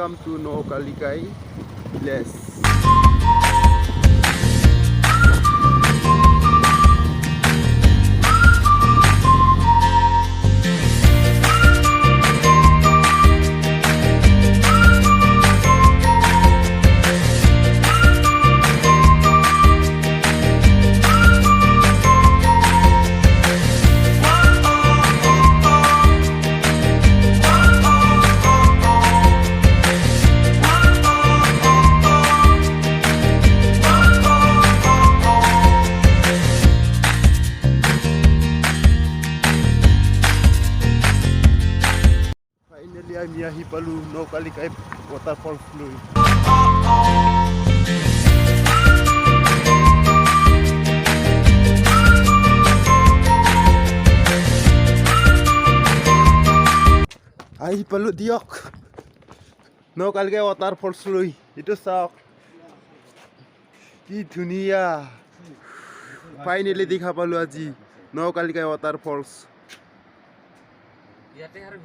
welcome to NOHKALIKAI FALLS. Finally, I'm here Hipalu NOHKALIKAI waterfall fluid. Ay Hipalu diok. NOHKALIKAI waterfall fluid. Itu sok. Ki dunia. Finally দেখা পালো আজি NOHKALIKAI waterfalls.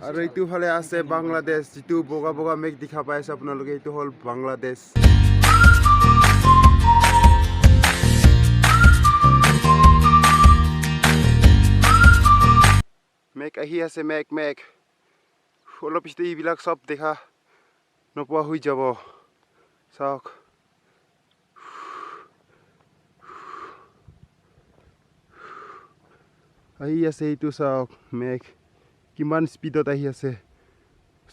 আৰু এইটো হলে আছে বাংলাদেশ যেটো বগা বগা মেঘ দেখা পাই আছে আপোনালোকে এইটো হল বাংলাদেশ মেঘ আহি আছে মেঘ অলপ পিছতে এইবিলাক সব দেখা নপোৱা হৈ যাব চাওক আহি আছে এইটো চাওক মেঘ কিমান স্পিডত আহি আছে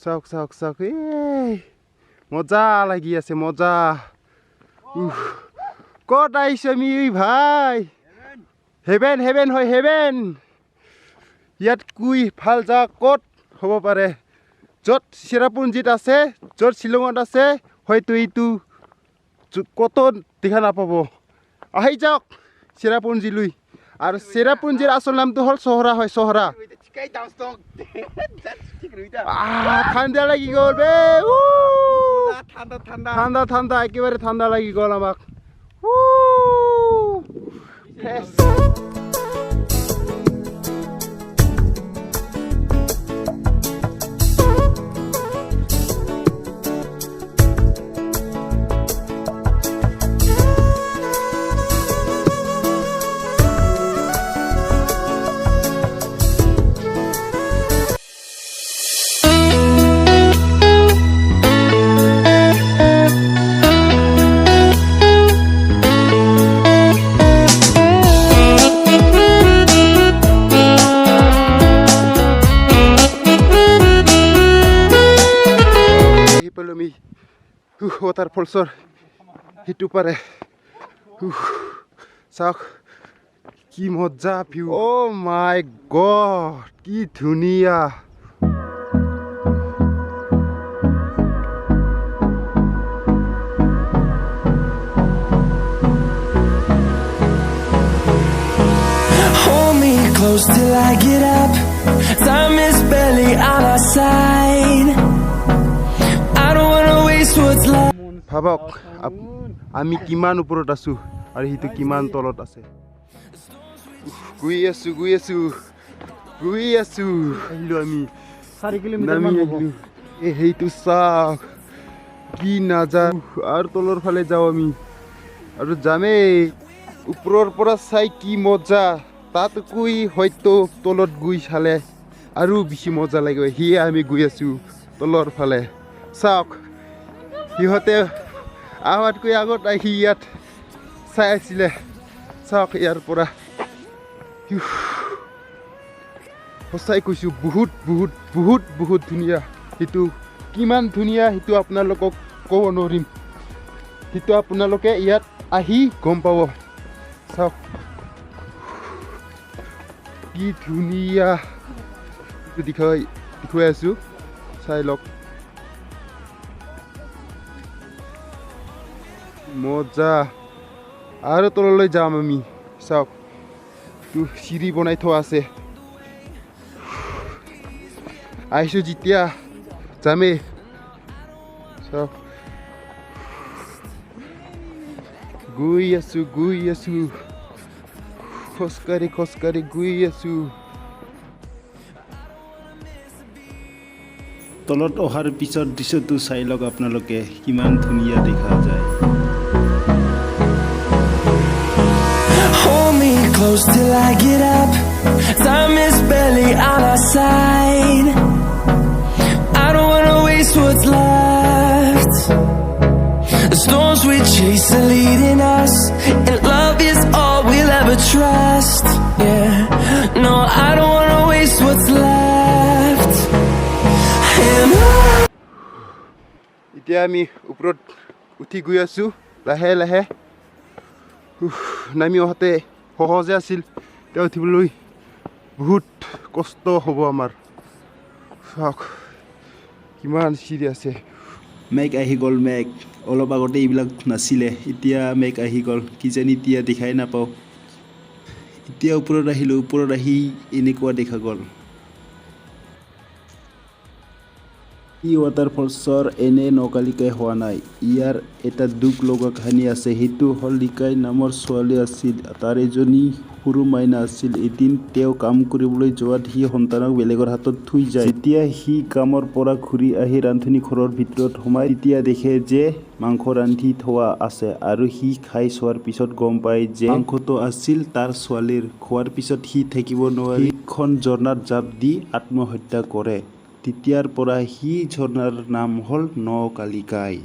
চাওক চাওক চাওক এই মজা লাগি আছে মজা কত আহিছে আমি ভাই হেভেন হেভেন হয় হেভেন ইয়াত কুই ভাল যা কত হ'ব পাৰে য'ত চেৰাপুঞ্জীত আছে য'ত শ্বিলঙত আছে হয়তো এইটো কত দেখা নাপাব আহি যাওক চেৰাপুঞ্জীলৈ আৰু চেৰাপুঞ্জীৰ আচল নামটো হ'ল চহৰা হয় চহৰা ঠাণ্ডা লাগি গ'ল বে ঠাণ্ডা ঠাণ্ডা একেবাৰে ঠাণ্ডা লাগি গ'ল আমাক waterfallsৰ হিটো পাৰে চাওক কি মজা ভিউ ও মাই গড কি ধুনীয়া Hold me close till I get up. Time is barely on our side. I don't wanna waste what's left. ভাবক আমি কিমান ওপৰত আছো আৰু হিটো কিমান তলত আছে গৈ আছো আহিলো আমি 4 কিলোমিটাৰ মান হ'ব এই হেইটো চাওক কি নাজানো আৰু তলৰ ফালে যাও আমি আৰু যামে ওপৰৰ পৰা চাই কি মজা তাত কই হয়তো তলত গৈ চালে আৰু বেছি মজা লাগিব হিয়ে আমি গৈ আছো তলৰ ফালে চাওক সিহঁতে আমাতকৈ আগত আহি ইয়াত চাই আছিলে চাওক ইয়াৰ পৰা সঁচাই কৈছো বহুত বহুত বহুত বহুত ধুনীয়া সেইটো কিমান ধুনীয়া সেইটো আপোনালোকক ক'ব নোৱাৰিম সেইটো আপোনালোকে ইয়াত আহি গম পাব চাওক কি ধুনীয়া দেখুৱাই আছো চাই লওক মজা আৰু তললৈ যাম আমি চাওক চিৰি বনাই থোৱা আছে আহিছো যেতিয়া যামেই চাওক গৈ আছো খোজকাঢ়ি গৈ আছো তলত অহাৰ পিছত দৃশ্যটো চাই লওক আপোনালোকে কিমান ধুনীয়া দেখা যায় Hold me close till I get up. Time is barely on our side. I don't wanna waste what's left. The storms we chase are leading us, and love is all we'll ever trust. Yeah, no, I don't wanna waste what's left. And এতিয়া আমি ওপৰত উঠি গৈ আছো লাহে লাহে নামি অহাতে সহজে আছিল এতিয়া উঠিবলৈ বহুত কষ্ট হ'ব আমাৰ চাওক কিমান চিৰি আছে মেঘ আহি গ'ল মেঘ অলপ আগতে এইবিলাক নাছিলে এতিয়া মেঘ আহি গ'ল কিজানি এতিয়া দেখাই নাপাওঁ এতিয়া ওপৰত আহিলোঁ ওপৰত আহি এনেকুৱা দেখা গ'ল ই ৱাটাৰফলছৰ এনে নকালিকাই হোৱা নাই ইয়াৰ এটা দুখ লগা কাহিনী আছে সেইটো হ'ল লিকাই নামৰ ছোৱালী আছিল তাৰ এজনী সৰু মাইনা আছিল এদিন তেওঁ কাম কৰিবলৈ যোৱাত সি সন্তানক বেলেগৰ হাতত থৈ যায় যেতিয়া সি কামৰ পৰা ঘূৰি আহি ৰান্ধনি ঘৰৰ ভিতৰত সোমাই তেতিয়া দেখে যে মাংস ৰান্ধি থোৱা আছে আৰু সি খাই চোৱাৰ পিছত গম পায় যে মাংসটো আছিল তাৰ ছোৱালীৰ খোৱাৰ পিছত সি থাকিব নোৱাৰি খন ঝৰ্ণাত জাপ দি আত্মহত্যা কৰে তেতিয়াৰ পৰা সি ঝৰ্ণাৰ নাম হ'ল Nohkalikai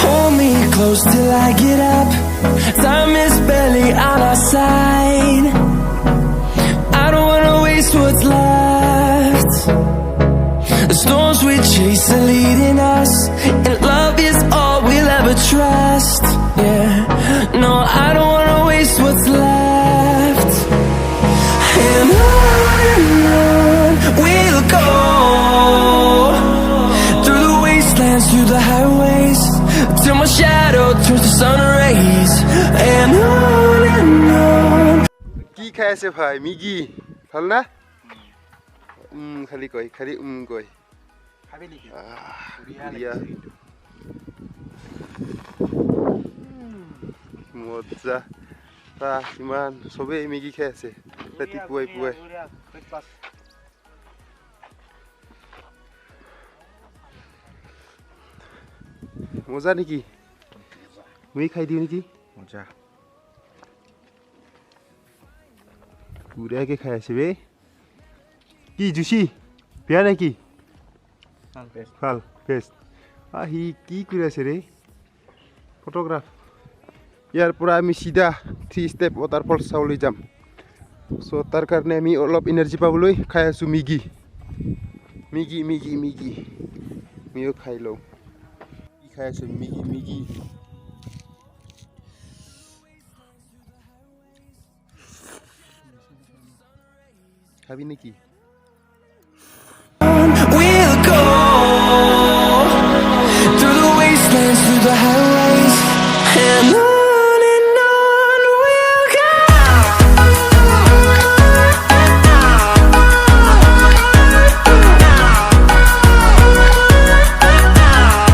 hold me close till I get up. Time is barely on our side. I don't wanna waste what's left. The storms we chase are leading us, and love is all we'll ever trust. Yeah, no, I don't wanna waste what's left. And on we'll go, through the wastelands, through the highways, till my shadow turns to sun rays. And on কি খাই আছে ভাই মিগি ভাল না খালি কয় খালি কয় খাবি নেকি বঢ়িয়া মজা তা কিমান চবেই মেগি খাই আছে ৰাতিপুৱাই পুৱাই মজা নেকি মই খাই দিওঁ নেকি মজা পুৰাকে খাই আছে বে কি জুচি বেয়া নেকি ভাল বেষ্ট সি কি কৰি আছে ৰে ফটোগ্ৰাফ ইয়াৰ পৰা আমি চিধা 3 ষ্টেপ ৱাটাৰফল চাবলৈ যাম চ' তাৰ কাৰণে আমি অলপ এনাৰ্জি পাবলৈ খাই আছোঁ মেগি মেগি মেগি মেগি ময়ো খাই লওঁ কি খাই আছোঁ মেগি মেগি খাবি নেকি